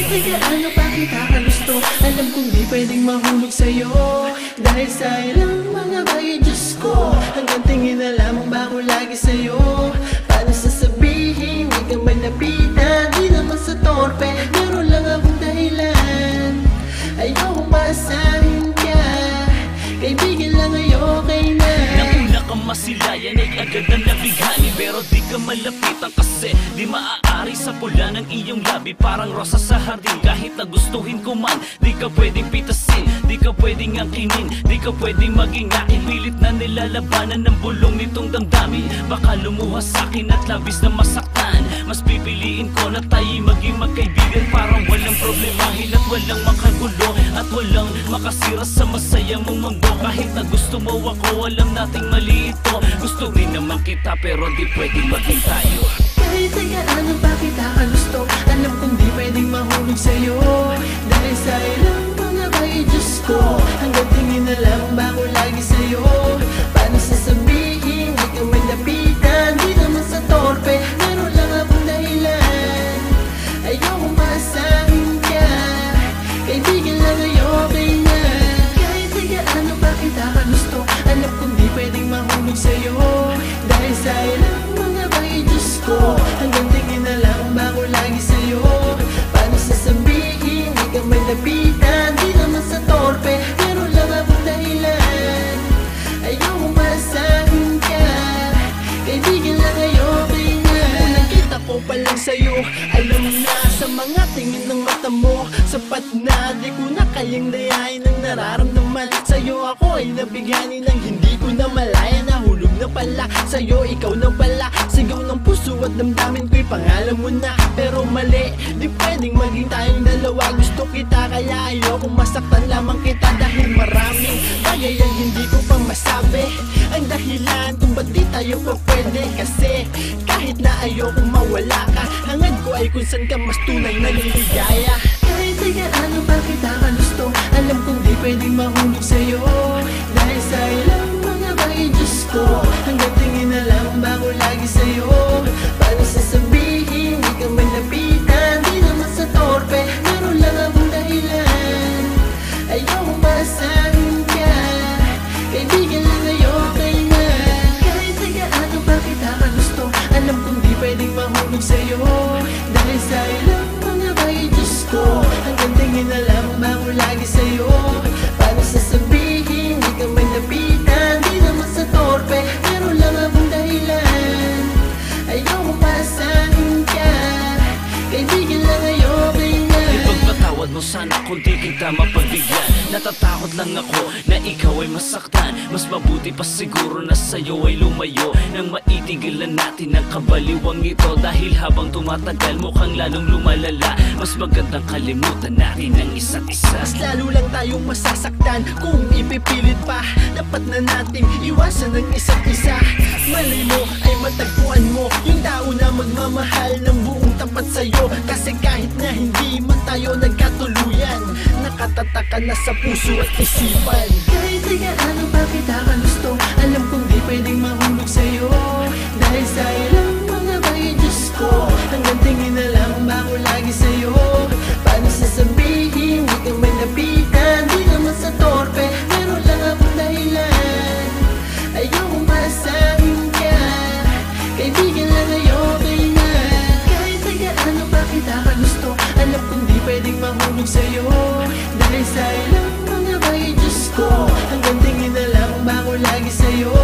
Kahit gaano pa kita kagusto, alam kong di pwedeng mahulog sa'yo. Dahil sa ilang mga bagay, Diyos ko, hanggang tingin na lamang ba ako lagi sa'yo? Paano sasabihin, di ka malapitan? Di naman sa torpe, meron lang akong dahilan. Ayokong maasahin ka, kaibigan lang okay na. Nauna kang masilayan ay agad na nabighani, pero di ka malapitan kasi di maaari sa pula ng iyong labi. Parang rosa sa hardin, kahit na gustuhin ko man, di ka pwedeng pitasin, di ka pwedeng angkinin, di ka pwedeng maging akin. Pilit na nilalabanan ng bulong nitong damdamin. Baka lumuha sa'kin at labis na masaktan. Mas pipiliin ko na tayo maging magkaibigan, parang walang problemahin at walang makagulo, at walang makasira sa masaya mong mundo. Kahit na gusto mo ako, alam nating mali ito. Gusto rin naman kita pero di pwedeng maging tayo. Kahit gaano pa kita kagusto, alam kong di pwedeng mahulog sa'yo. Dahil sa ilang mga bagay, Diyos ko, hanggang tingin na lang ba ako lagi sa'yo? Paano sasabihin, di ka malapitan? Di naman sa torpe, meron lang akong dahilan. Ayokong maasahin ka, kaibigan lang okay na. Kahit gaano pa kita kagusto, alam kong di pwedeng mahulog sa'yo. Dahil sa ilang mga bagay, Diyos ko, hanggang tingin na lang ba ako lagi sa'yo? Paano sasabihin, di ka malapitan? Di naman sa torpe, meron lang akong dahilan. Ayokong maasahin ka, kaibigan lang okay na. Kung nakita ko pa lang sa'yo, alam na sa mga tingin ng mata mo, sapat na di ko na kayang dayain ang nararamdaman. Sa'yo ako ay nabigani ng hindi ko na malaya. Nahulog na pala sa'yo, ikaw na pala. Sigaw ng puso at damdamin ko'y pangalan mo na. Pero mali, di pwedeng maging tayong dalawa. Gusto kita kaya ayokong masaktan lamang kita. Dahil maraming bagay ang hindi ko pa masabi, ang dahilan kung ba't di tayo pa pwede. Kasi kahit na ayokong mawala ka, hangad ko ay kung saan ka mas tunay naliligaya. Kahit gaano pa kita kagusto, alam kong di pwedeng mahulog sa'yo. Dahil sa ilang mga bagay, Diyos ko, hanggang tingin na lang ba ako lagi sa'yo? Paano sasabihin, di ka malapitan? Di naman sa torpe, meron lang akong dahilan. Ayokong maasahin ka, kaibigan lang okay na. Kahit gaano pa kita kagusto, alam kong di pwedeng mahulog sa'yo. Dahil sa ilang mga bagay, Diyos ko, hanggang tingin na lang ba ako lagi sa'yo? Paano sasabihin, di ka malapitan? Di naman sa torpe, meron lang akong dahilan. Ayokong maasahin ka, kaibigan lang okay na. Ipagpatawad mo sana kung di kita mapagbigyan. Natatakot lang ako na ikaw ay masaktan. Mas mabuti pa siguro na sa'yo ay lumayo, nang maitigilan natin ang kabaliwang ito. Dahil habang tumatagal mukhang lalong lumalala. Mas magandang kalimutan natin ang isa't isa. Mas lalo lang tayong masasaktan kung ipipilit pa. Dapat na nating iwasan ng isa't isa. Malay mo ay matagpuan mo yung tao na magmamahal ng buong tapat sa'yo. Kasi kahit na hindi man tayo nagkatuluyan, nakatataka na sa puso at isipan. Kahit gaano pa kita kagusto, alam kong di pwedeng mahulog sa'yo. Dahil sa ilang mga bagay, Diyos ko, hanggang tingin na lang ba ako lagi sa'yo? Paano sasabihin, di ka malapitan? Di naman sa torpe, meron lang akong dahilan. Ayokong maasahin ka, kaibigan lang okay na. Kahit gaano pa kita kagusto, alam kong di pwedeng mahulog sa'yo. Dahil sa ilang mga bagay, Diyos ko, hanggang tingin na lang ba ako lagi sa'yo?